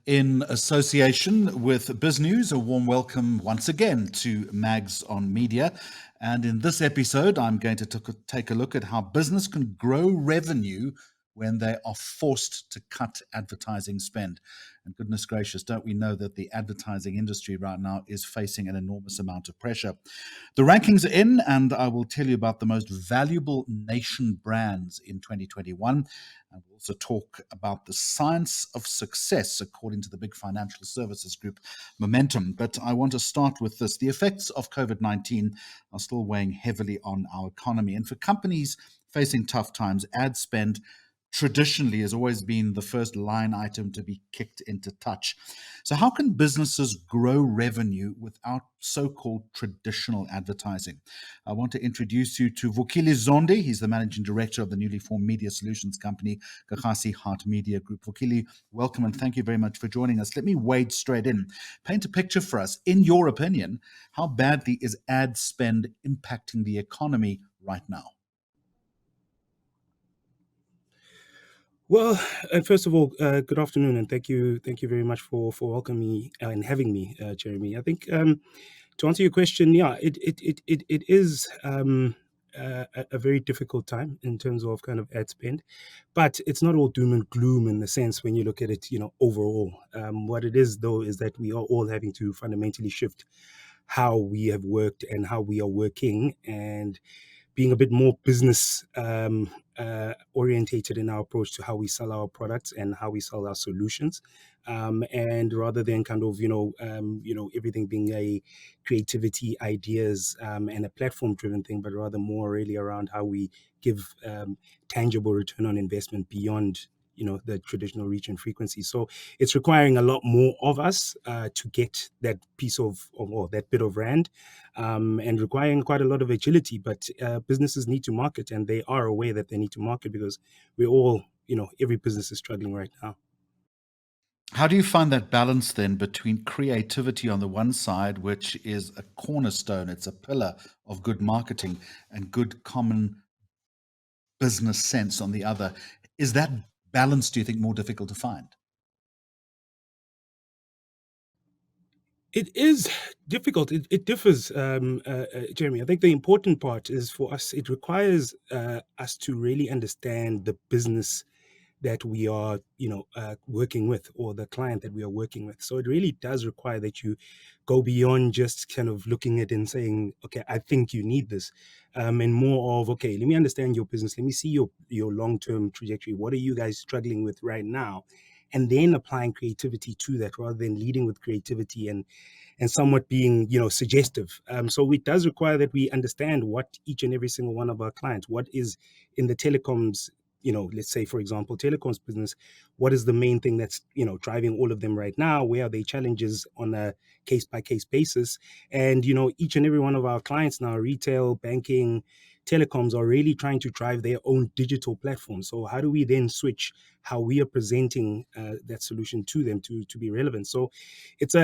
In association with BizNews, a warm welcome once again to Mags on Media. And in this episode, I'm going to take a look at how business can grow revenue when they are forced to cut advertising spend. And goodness gracious, don't we know that the advertising industry right now is facing an enormous amount of pressure? The rankings are in, and I will tell you about the most valuable nation brands in 2021. And we'll also talk about the science of success, according to the big financial services group Momentum. But I want to start with this. The effects of COVID-19 are still weighing heavily on our economy. And for companies facing tough times, ad spend traditionally has always been the first line item to be kicked into touch. So how can businesses grow revenue without so-called traditional advertising? I want to introduce you to Vukile Zondi. He's the managing director of the newly formed media solutions company, Gagasi Heart Media Group. Vukile, welcome and thank you very much for joining us. Let me wade straight in. Paint a picture for us. In your opinion, how badly is ad spend impacting the economy right now? Well, first of all, good afternoon, and thank you very much for welcoming me and having me, Jeremy. I think to answer your question, yeah, it is a very difficult time in terms of kind of ad spend, but it's not all doom and gloom in the sense when you look at it, overall. What it is though is that we are all having to fundamentally shift how we have worked and how we are working, and being a bit more business orientated in our approach to how we sell our products and how we sell our solutions, and rather than kind of everything being a creativity, ideas, and a platform driven thing, but rather more really around how we give tangible return on investment beyond the traditional reach and frequency. So it's requiring a lot more of us to get that piece or that bit of rand, and requiring quite a lot of agility. But businesses need to market, and they are aware that they need to market because we're all, every business is struggling right now. How do you find that balance then between creativity on the one side, which is a cornerstone, it's a pillar of good marketing, and good common business sense on the other? Is that balance, do you think, more difficult to find? It is difficult. It differs, Jeremy. I think the important part is for us, it requires us to really understand the business that we are, working with, or the client that we are working with. So it really does require that you go beyond just kind of looking at it and saying, okay, I think you need this, and more of, okay, let me understand your business. Let me see your long-term trajectory. What are you guys struggling with right now? And then applying creativity to that rather than leading with creativity and somewhat being, suggestive. So it does require that we understand what each and every single one of our clients, what is in the telecoms, let's say, for example, telecoms business, what is the main thing that's, driving all of them right now? Where are they challenges on a case by case basis? And, each and every one of our clients now, retail, banking, telecoms, are really trying to drive their own digital platform. So how do we then switch how we are presenting that solution to them to be relevant? So it's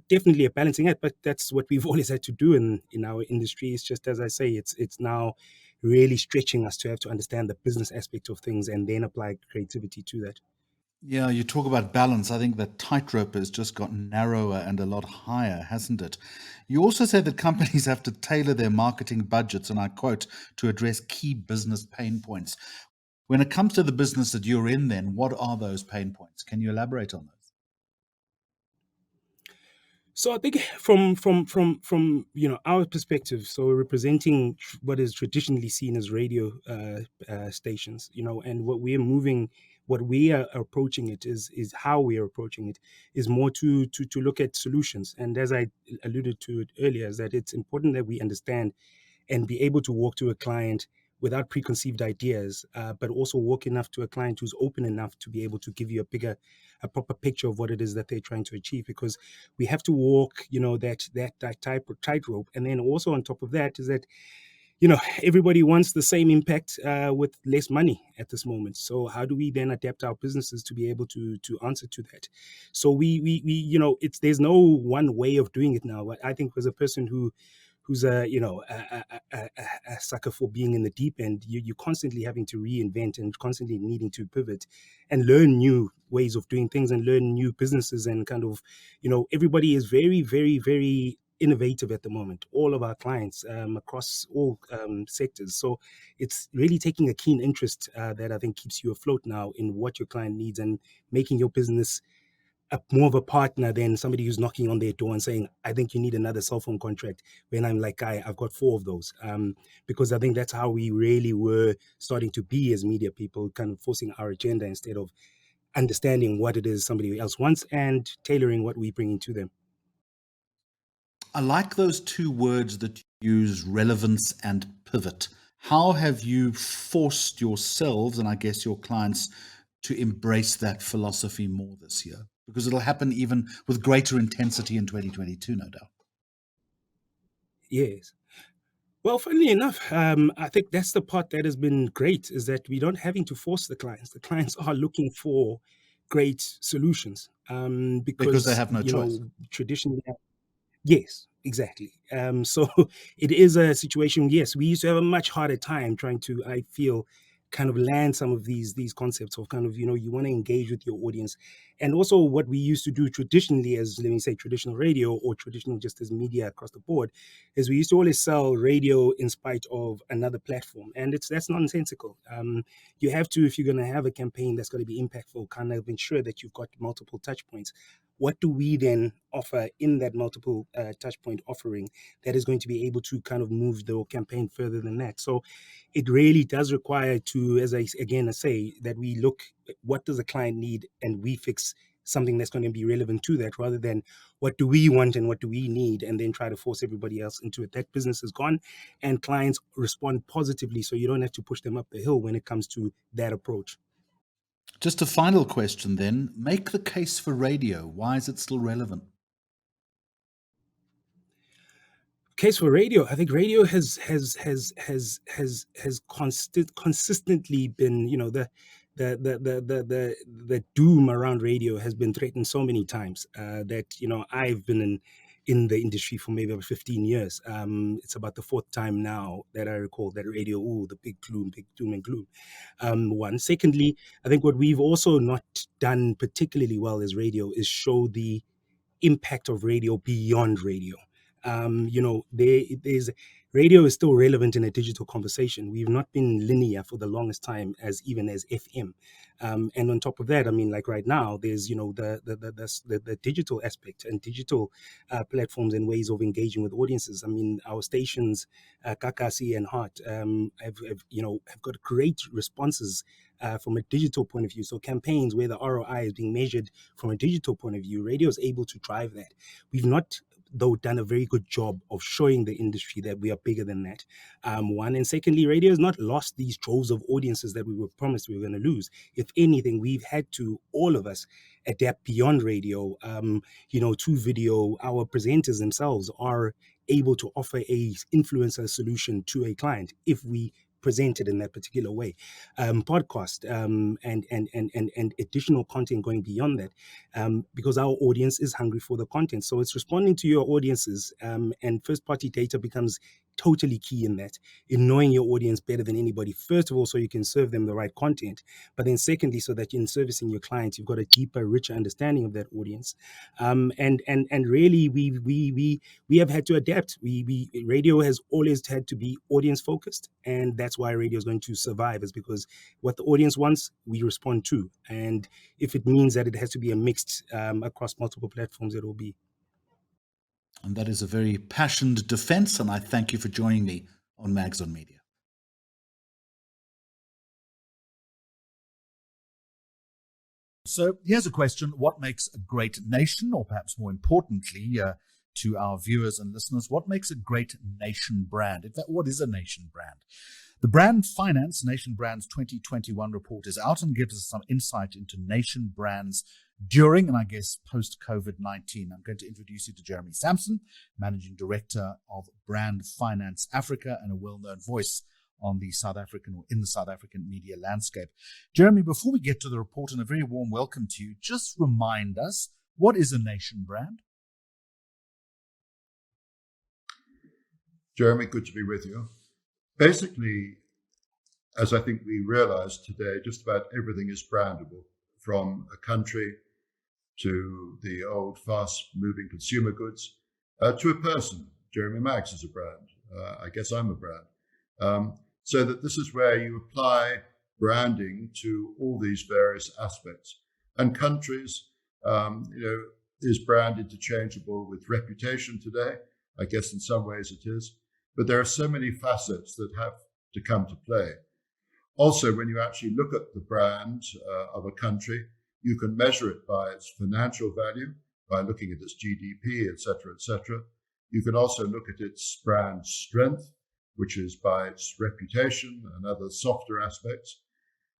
definitely a balancing act, but that's what we've always had to do in our industry. It's just, as I say, it's now really stretching us to have to understand the business aspect of things and then apply creativity to that. Yeah, you talk about balance. I think the tightrope has just gotten narrower and a lot higher, hasn't it? You also say that companies have to tailor their marketing budgets, and I quote, to address key business pain points. When it comes to the business that you're in, then what are those pain points? Can you elaborate on those? So I think from our perspective, so representing what is traditionally seen as radio stations, and what we are approaching it is how we are approaching it is more to look at solutions. And as I alluded to it earlier, is that it's important that we understand and be able to walk to a client without preconceived ideas, but also walk enough to a client who's open enough to be able to give you a proper picture of what it is that they're trying to achieve. Because we have to walk, that type of tightrope. And then also on top of that is that, everybody wants the same impact with less money at this moment. So how do we then adapt our businesses to be able to answer to that? So we it's there's no one way of doing it now. I think as a person who who's a sucker for being in the deep end, you're constantly having to reinvent and constantly needing to pivot and learn new ways of doing things and learn new businesses and kind of, everybody is very, very, very innovative at the moment, all of our clients across all sectors. So it's really taking a keen interest that I think keeps you afloat now in what your client needs and making your business more of a partner than somebody who's knocking on their door and saying, I think you need another cell phone contract, when I'm like, I've got 4 of those. Because I think that's how we really were starting to be as media people, kind of forcing our agenda instead of understanding what it is somebody else wants and tailoring what we bring into them. I like those two words that you use, relevance and pivot. How have you forced yourselves and I guess your clients to embrace that philosophy more this year? Because it'll happen even with greater intensity in 2022, no doubt. Yes. Well, funnily enough, I think that's the part that has been great, is that we don't having to force the clients. The clients are looking for great solutions Because they because, have no choice. traditionally, yes, exactly. So it is a situation. Yes, we used to have a much harder time trying to, I feel, kind of land some of these concepts of kind of, you want to engage with your audience. And also what we used to do traditionally as, let me say, traditional radio or traditional just as media across the board, is we used to always sell radio in spite of another platform. And that's nonsensical. You have to, if you're going to have a campaign that's going to be impactful, kind of ensure that you've got multiple touch points. What do we then offer in that multiple touch point offering that is going to be able to kind of move the campaign further than that? So it really does require to, as I say, that we look at what does the client need and we fix something that's going to be relevant to that, rather than what do we want and what do we need and then try to force everybody else into it. That business is gone, and clients respond positively, so you don't have to push them up the hill when it comes to that approach. Just a final question then. Make the case for radio. Why is it still relevant? Case for radio, I think radio has consistently been, the doom around radio has been threatened so many times that, I've been in the industry for maybe about 15 years. It's about the 4th time now that I recall that radio, the big doom and gloom. One. Secondly, I think what we've also not done particularly well as radio is show the impact of radio beyond radio. There's radio is still relevant in a digital conversation. We've not been linear for the longest time, as even as FM. And on top of that, I mean, like right now, there's the digital aspect and digital platforms and ways of engaging with audiences. I mean, our stations, Gagasi and Heart, have got great responses from a digital point of view. So campaigns where the ROI is being measured from a digital point of view, radio is able to drive that. We've not, though, done a very good job of showing the industry that we are bigger than that. One. And secondly, radio has not lost these droves of audiences that we were promised we were going to lose. If anything, we've had to, all of us, adapt beyond radio, to video. Our presenters themselves are able to offer a influencer solution to a client if we presented in that particular way. Podcast and additional content going beyond that, because our audience is hungry for the content. So it's responding to your audiences, and first party data becomes totally key in that, in knowing your audience better than anybody. First of all, so you can serve them the right content, but then secondly, so that in servicing your clients, you've got a deeper, richer understanding of that audience. And really, we have had to adapt. We radio has always had to be audience focused, and that's why radio is going to survive, is because what the audience wants, we respond to. And if it means that it has to be a mixed across multiple platforms, it will be. And that is a very passionate defense, and I thank you for joining me on Mags on Media. So here's a question. What makes a great nation, or perhaps more importantly, to our viewers and listeners, what makes a great nation brand? In fact, what is a nation brand? The Brand Finance Nation Brands 2021 report is out and gives us some insight into nation brands during and I guess post-COVID-19. I'm going to introduce you to Jeremy Sampson, Managing Director of Brand Finance Africa and a well-known voice on the South African or in the South African media landscape. Jeremy, before we get to the report, and a very warm welcome to you, just remind us, what is a nation brand? Jeremy, good to be with you. Basically, as I think we realize today, just about everything is brandable, from a country to the old fast-moving consumer goods to a person. Jeremy Maggs is a brand. I guess I'm a brand. So that this is where you apply branding to all these various aspects. And countries, is brand interchangeable with reputation today? I guess in some ways it is. But there are so many facets that have to come to play. Also, when you actually look at the brand of a country, you can measure it by its financial value, by looking at its GDP, et cetera, et cetera. You can also look at its brand strength, which is by its reputation and other softer aspects.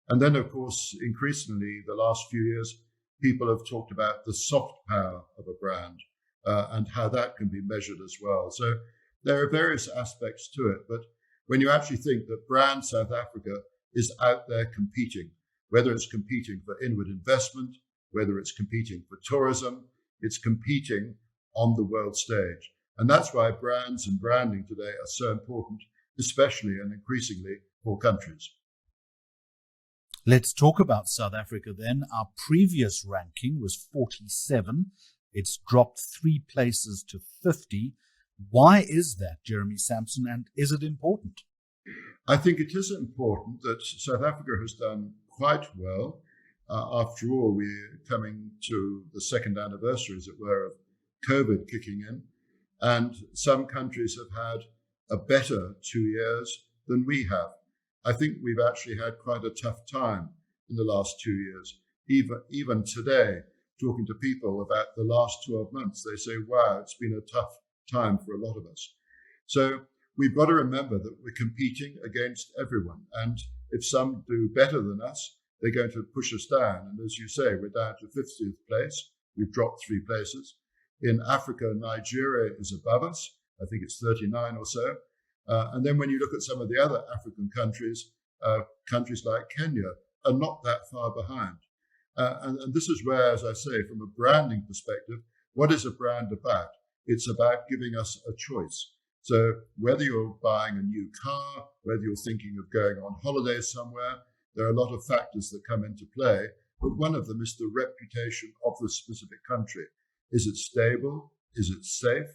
And then, of course, increasingly, the last few years, people have talked about the soft power of a brand and how that can be measured as well. So there are various aspects to it. But when you actually think that Brand South Africa is out there competing, whether it's competing for inward investment, whether it's competing for tourism, it's competing on the world stage. And that's why brands and branding today are so important, especially and increasingly for countries. Let's talk about South Africa then. Our previous ranking was 47. It's dropped 3 places to 50. Why is that, Jeremy Sampson, and is it important? I think it is important that South Africa has done quite well. After all, we're coming to the second anniversary, as it were, of COVID kicking in. And some countries have had a better 2 years than we have. I think we've actually had quite a tough time in the last 2 years. Even today, talking to people about the last 12 months, they say, wow, it's been a tough time for a lot of us. So we've got to remember that we're competing against everyone. And if some do better than us, they're going to push us down. And as you say, we're down to 50th place. We've dropped 3 places. In Africa, Nigeria is above us. I think it's 39 or so. And then when you look at some of the other African countries, countries like Kenya are not that far behind. And this is where, as I say, from a branding perspective, what is a brand about? It's about giving us a choice. So whether you're buying a new car, whether you're thinking of going on holiday somewhere, there are a lot of factors that come into play. But one of them is the reputation of the specific country. Is it stable? Is it safe?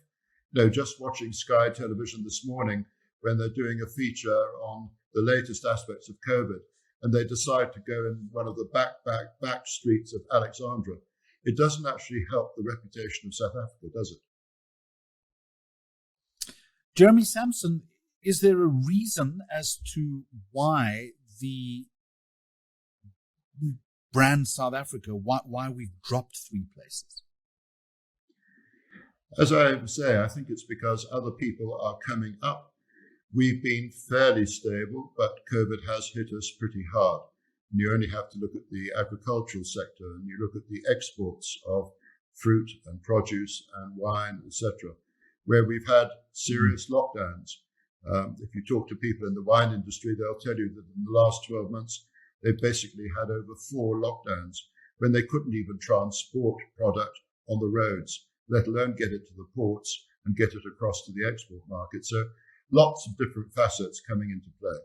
No, just watching Sky Television this morning when they're doing a feature on the latest aspects of COVID, and they decide to go in one of the back streets of Alexandra, it doesn't actually help the reputation of South Africa, does it? Jeremy Sampson, is there a reason as to why the brand South Africa, why we've dropped 3 places? As I say, I think it's because other people are coming up. We've been fairly stable, but COVID has hit us pretty hard. And you only have to look at the agricultural sector and you look at the exports of fruit and produce and wine, etc., where we've had serious lockdowns. If you talk to people in the wine industry, they'll tell you that in the last 12 months, they've basically had over 4 lockdowns when they couldn't even transport product on the roads, let alone get it to the ports and get it across to the export market. So lots of different facets coming into play.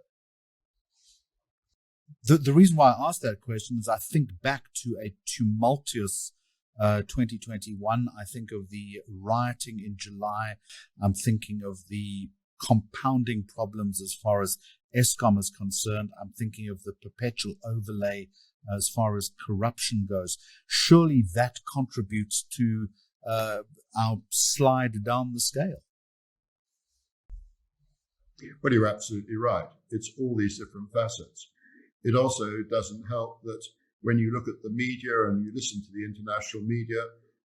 The reason why I asked that question is I think back to a tumultuous 2021. I think of the rioting in July. I'm thinking of the compounding problems as far as Eskom is concerned. I'm thinking of the perpetual overlay as far as corruption goes. Surely that contributes to our slide down the scale. Well, you're absolutely right. It's all these different facets. It also doesn't help that when you look at the media and you listen to the international media,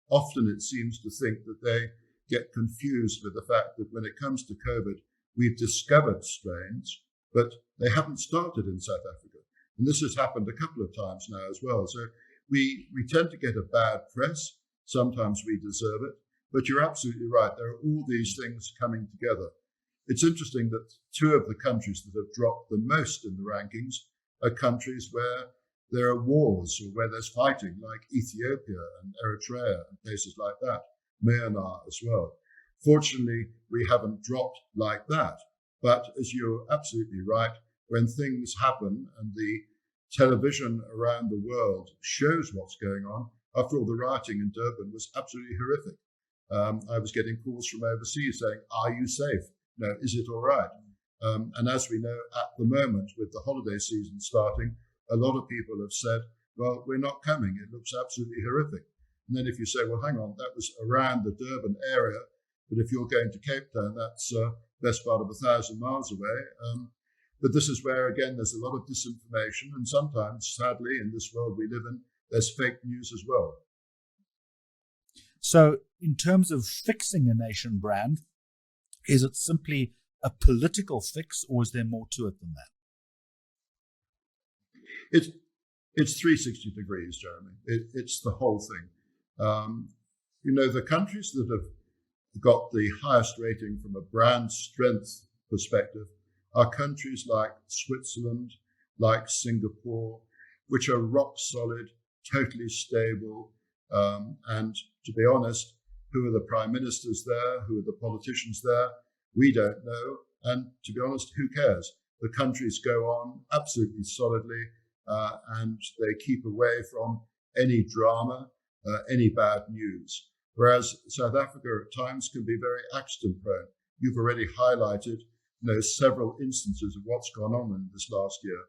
often it seems to think that they get confused with the fact that when it comes to COVID, we've discovered strains, but they haven't started in South Africa. And this has happened a couple of times now as well. So we tend to get a bad press. Sometimes we deserve it. But you're absolutely right. There are all these things coming together. It's interesting that 2 of the countries that have dropped the most in the rankings are countries where there are wars or where there's fighting, like Ethiopia and Eritrea and places like that, Myanmar as well. Fortunately, we haven't dropped like that. But as you're absolutely right, when things happen and the television around the world shows what's going on, after all, the rioting in Durban was absolutely horrific. I was getting calls from overseas saying, "Are you safe? No, is it all right?" And as we know, at the moment, with the holiday season starting, a lot of people have said, "Well, we're not coming. It looks absolutely horrific." And then if you say, "Well, hang on, that was around the Durban area, but if you're going to Cape Town, that's best part of 1,000 miles away." But this is where, again, there's a lot of disinformation. And sometimes, sadly, in this world we live in, there's fake news as well. So in terms of fixing a nation brand, is it simply a political fix, or is there more to it than that? It's 360 degrees, Jeremy. It's the whole thing. The countries that have got the highest rating from a brand strength perspective are countries like Switzerland, like Singapore, which are rock solid, totally stable. And to be honest, who are the prime ministers there? Who are the politicians there? We don't know. And to be honest, who cares? The countries go on absolutely solidly, and they keep away from any drama, any bad news. Whereas South Africa at times can be very accident prone. You've already highlighted several instances of what's gone on in this last year.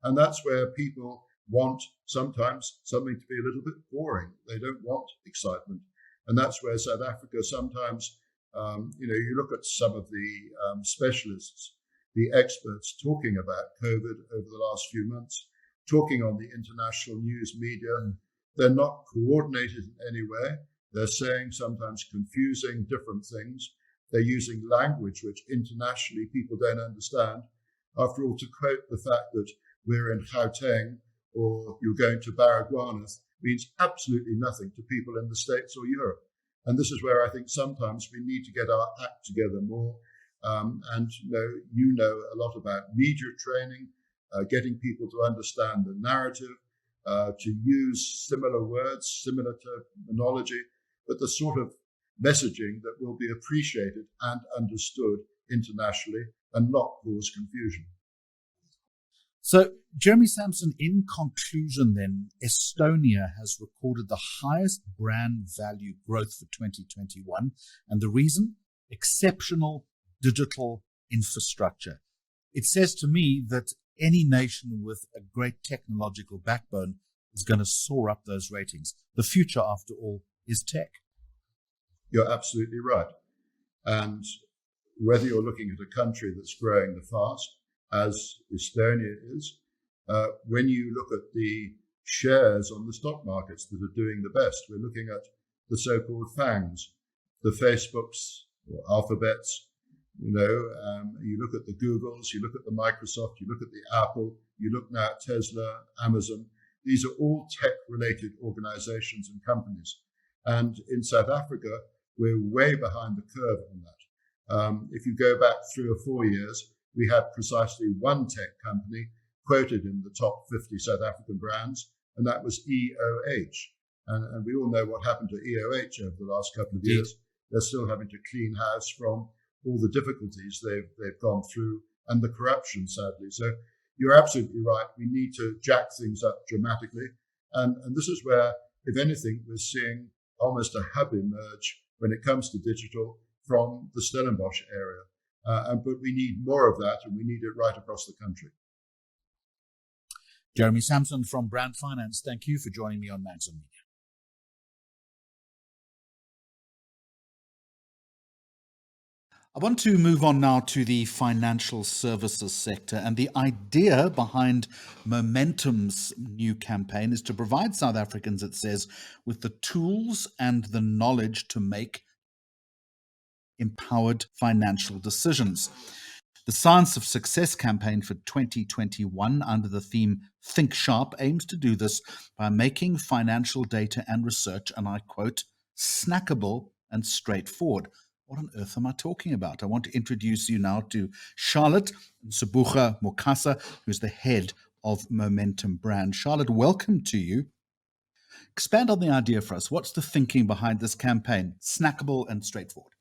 And that's where people want sometimes something to be a little bit boring. They don't want excitement. And that's where South Africa sometimes, you look at some of the specialists, the experts talking about COVID over the last few months, talking on the international news media. They're not coordinated in any way. They're saying sometimes confusing different things. They're using language which internationally people don't understand. After all, to quote the fact that we're in Gauteng or you're going to Baragwanath means absolutely nothing to people in the States or Europe. And this is where I think sometimes we need to get our act together more. And you know a lot about media training, getting people to understand the narrative, to use similar words, similar terminology, but the sort of messaging that will be appreciated and understood internationally and not cause confusion. So, Jeremy Sampson, in conclusion then, Estonia has recorded the highest brand value growth for 2021. And the reason? Exceptional digital infrastructure. It says to me that any nation with a great technological backbone is going to soar up those ratings. The future, after all, is tech. You're absolutely right. And whether you're looking at a country that's growing the fast, as Estonia is, when you look at the shares on the stock markets that are doing the best, we're looking at the so-called FANGs, the Facebooks or Alphabets. You look at the Googles, you look at the Microsoft, you look at the Apple, you look now at Tesla, Amazon. These are all tech-related organizations and companies. And in South Africa, we're way behind the curve on that. If you go back 3 or 4 years, we had precisely one tech company quoted in the top 50 South African brands, and that was EOH. And we all know what happened to EOH over the last couple of years. They're still having to clean house from all the difficulties they've gone through and the corruption, sadly. So you're absolutely right. We need to jack things up dramatically. And this is where, if anything, we're seeing almost a hub emerge when it comes to digital from the Stellenbosch area. But we need more of that, and we need it right across the country. Jeremy Sampson from Brand Finance, thank you for joining me on Mags on Media. I want to move on now to the financial services sector, and the idea behind Momentum's new campaign is to provide South Africans, it says, with the tools and the knowledge to make empowered financial decisions. The Science of Success campaign for 2021, under the theme Think Sharp, aims to do this by making financial data and research, and I quote, snackable and straightforward. What on earth am I talking about? I want to introduce you now to Charlotte Nsubuga-Mukasa, who's the head of Momentum Brand. Charlotte, welcome to you. Expand on the idea for us. What's the thinking behind this campaign? Snackable and straightforward.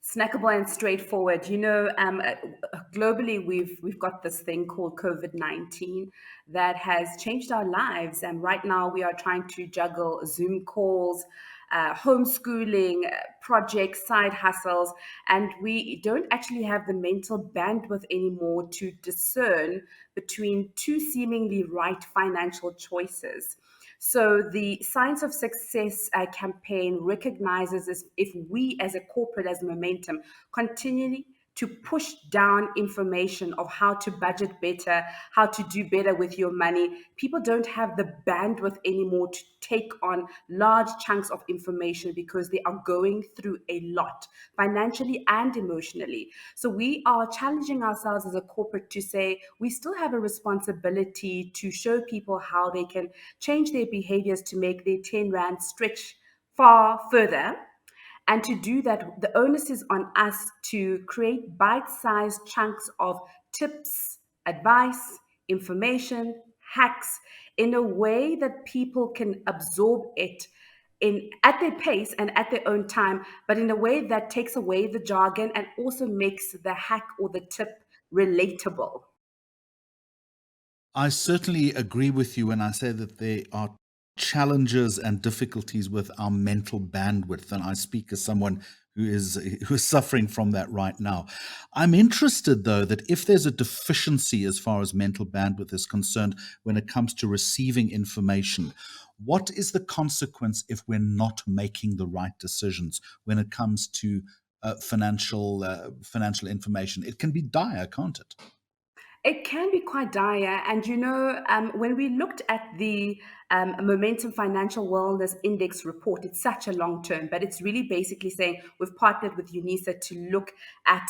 Snackable and straightforward. Globally, we've got this thing called COVID-19 that has changed our lives, and right now we are trying to juggle Zoom calls, homeschooling, projects, side hustles, and we don't actually have the mental bandwidth anymore to discern between two seemingly right financial choices. So the Science of Success campaign recognizes this: if we as a corporate, as Momentum, continually to push down information of how to budget better, how to do better with your money, people don't have the bandwidth anymore to take on large chunks of information because they are going through a lot financially and emotionally. So we are challenging ourselves as a corporate to say we still have a responsibility to show people how they can change their behaviors to make their 10 Rand stretch far further. And to do that, the onus is on us to create bite sized chunks of tips, advice, information, hacks in a way that people can absorb it at their pace and at their own time, but in a way that takes away the jargon and also makes the hack or the tip relatable. I certainly agree with you when I say that there are challenges and difficulties with our mental bandwidth, and I speak as someone who is suffering from that right now. I'm interested, though, that if there's a deficiency as far as mental bandwidth is concerned when it comes to receiving information, what is the consequence if we're not making the right decisions when it comes to financial information? It can be dire, can't it? It can be quite dire. And when we looked at the Momentum Financial Wellness Index report, it's such a long term, but it's really basically saying we've partnered with UNISA to look at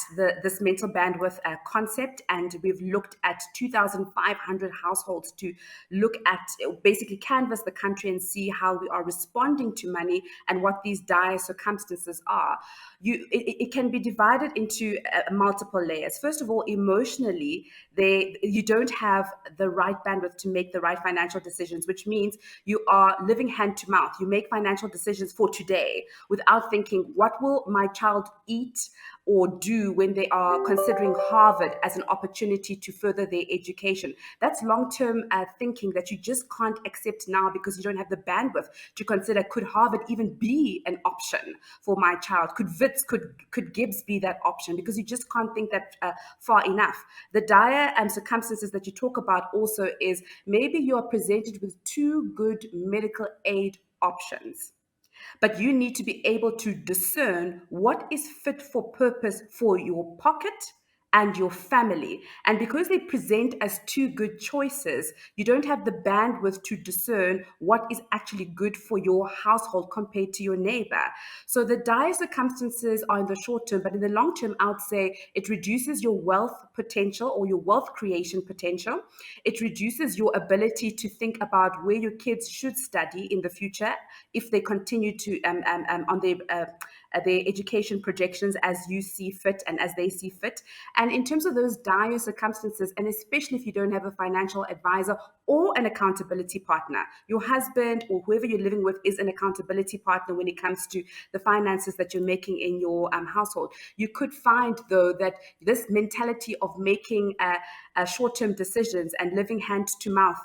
this mental bandwidth concept. And we've looked at 2,500 households to look at, basically canvass the country and see how we are responding to money and what these dire circumstances are. It can be divided into multiple layers. First of all, emotionally, you don't have the right bandwidth to make the right financial decisions, which means you are living hand to mouth. You make financial decisions for today without thinking, what will my child eat or do when they are considering Harvard as an opportunity to further their education? That's long-term thinking that you just can't accept now because you don't have the bandwidth to consider, could Harvard even be an option for my child? Could Wits, could Gibbs be that option? Because you just can't think that far enough. The dire circumstances that you talk about also is maybe you are presented with two good medical aid options, but you need to be able to discern what is fit for purpose for your pocket and your family. And because they present as two good choices, you don't have the bandwidth to discern what is actually good for your household compared to your neighbor. So the dire circumstances are in the short term, but in the long term, I would say it reduces your wealth potential or your wealth creation potential. It reduces your ability to think about where your kids should study in the future if they continue to on their education projections as you see fit and as they see fit. And in terms of those dire circumstances, and especially if you don't have a financial advisor or an accountability partner, your husband or whoever you're living with is an accountability partner when it comes to the finances that you're making in your household. You could find, though, that this mentality of making short-term decisions and living hand to mouth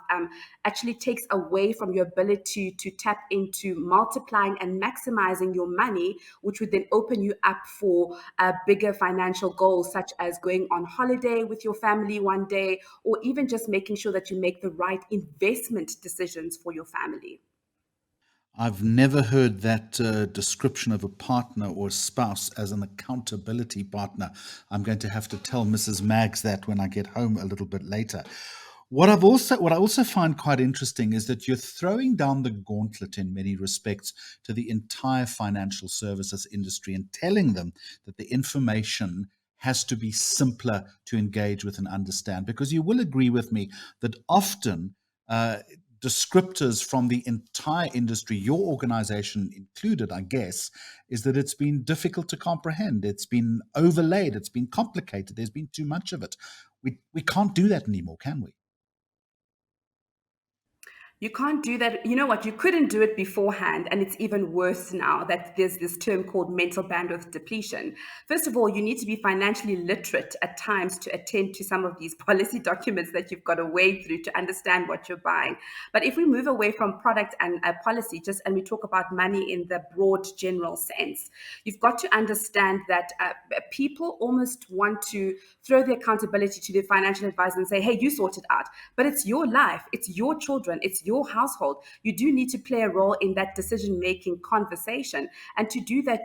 actually takes away from your ability to tap into multiplying and maximizing your money, which would then open you up for bigger financial goals, such as going on holiday with your family one day, or even just making sure that you make the right investment decisions for your family. I've never heard that description of a partner or spouse as an accountability partner. I'm going to have to tell Mrs. Maggs that when I get home a little bit later. What I also find quite interesting is that you're throwing down the gauntlet in many respects to the entire financial services industry and telling them that the information has to be simpler to engage with and understand. Because you will agree with me that often descriptors from the entire industry, your organization included, I guess, is that it's been difficult to comprehend. It's been overlaid. It's been complicated. There's been too much of it. We can't do that anymore, can we? You can't do that. You know what? You couldn't do it beforehand. And it's even worse now that there's this term called mental bandwidth depletion. First of all, you need to be financially literate at times to attend to some of these policy documents that you've got to wade through to understand what you're buying. But if we move away from product and policy, and we talk about money in the broad general sense, you've got to understand that people almost want to throw the accountability to their financial advisor and say, hey, you sort it out. But it's your life, it's your children, it's your household. You do need to play a role in that decision-making conversation. And to do that,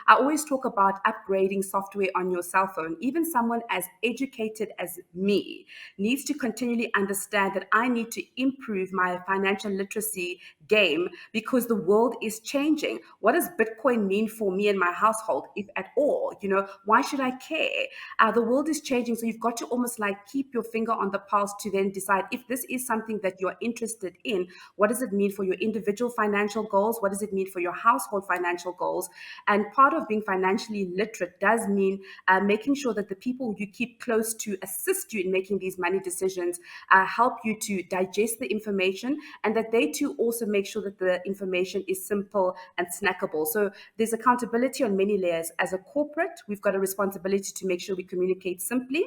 I always talk about upgrading software on your cell phone. Even someone as educated as me needs to continually understand that I need to improve my financial literacy game because the world is changing. What does Bitcoin mean for me and my household, if at all? Why should I care? The world is changing, so you've got to almost like keep your finger on the pulse to then decide if this is something that you're interested in. What does it mean for your individual financial goals? What does it mean for your household financial goals? And part of being financially literate does mean making sure that the people you keep close to assist you in making these money decisions help you to digest the information, and that they too also make sure that the information is simple and snackable. So there's accountability on many layers. As a corporate, we've got a responsibility to make sure we communicate simply,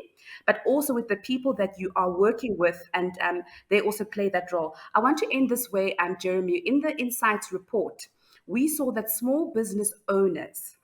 but also with the people that you are working with, and they also play that role. I want to end this way, Jeremy. In the Insights report, we saw that small business owners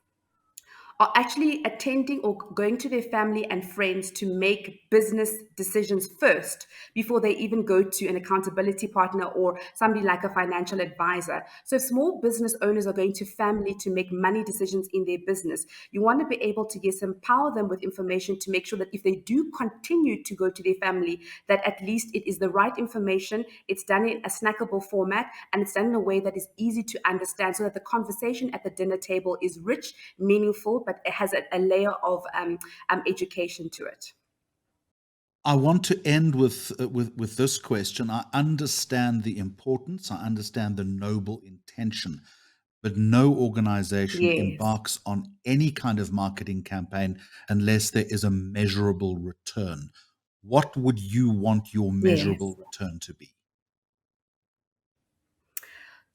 are actually attending or going to their family and friends to make business decisions first before they even go to an accountability partner or somebody like a financial advisor. So if small business owners are going to family to make money decisions in their business, you want to be able to, yes, empower them with information to make sure that if they do continue to go to their family, that at least it is the right information, it's done in a snackable format, and it's done in a way that is easy to understand, so that the conversation at the dinner table is rich, meaningful, but it has a layer of education to it. I want to end with this question. I understand the importance, I understand the noble intention, but no organization Yes, embarks on any kind of marketing campaign unless there is a measurable return. What would you want your yes. measurable return to be?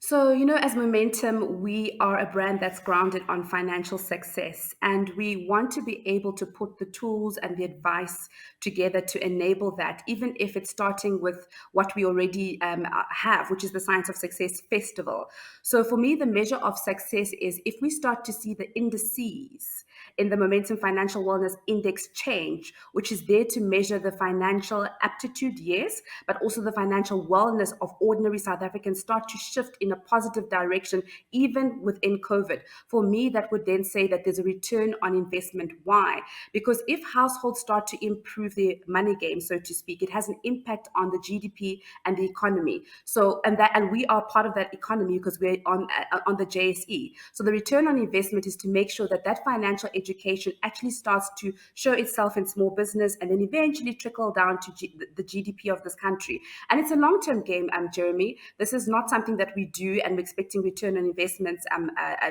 So, as Momentum, we are a brand that's grounded on financial success, and we want to be able to put the tools and the advice together to enable that, even if it's starting with what we already have, which is the Science of Success Festival. So, for me, the measure of success is if we start to see the indices in the Momentum Financial Wellness Index change, which is there to measure the financial aptitude, yes, but also the financial wellness of ordinary South Africans start to shift in a positive direction, even within COVID. For me, that would then say that there's a return on investment. Why? Because if households start to improve their money game, so to speak, it has an impact on the GDP and the economy. So, and we are part of that economy because we're on the JSE. So the return on investment is to make sure that that financial education actually starts to show itself in small business and then eventually trickle down to the GDP of this country. And it's a long-term game, Jeremy. This is not something that we do and we're expecting return on investments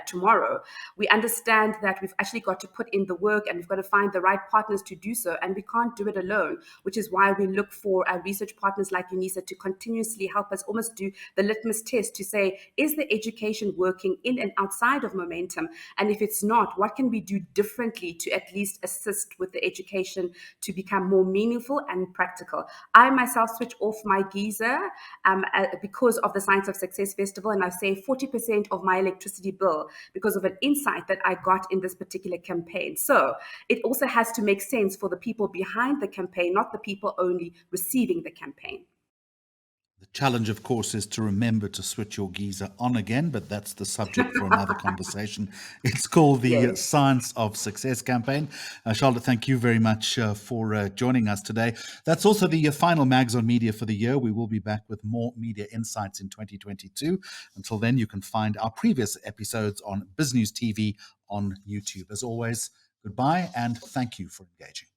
tomorrow. We understand that we've actually got to put in the work and we've got to find the right partners to do so, and we can't do it alone, which is why we look for research partners like UNISA to continuously help us almost do the litmus test to say, is the education working in and outside of Momentum? And if it's not, what can we do differently to at least assist with the education to become more meaningful and practical? I myself switch off my geyser because of the Science of Success Festival, and I save 40% of my electricity bill because of an insight that I got in this particular campaign. So it also has to make sense for the people behind the campaign, not the people only receiving the campaign. The challenge, of course, is to remember to switch your geyser on again, but that's the subject for another conversation. It's called the Yes. Science of Success campaign. Charlotte, thank you very much for joining us today. That's also the final Mags on Media for the year. We will be back with more media insights in 2022. Until then, you can find our previous episodes on BizNews TV on YouTube. As always, goodbye and thank you for engaging.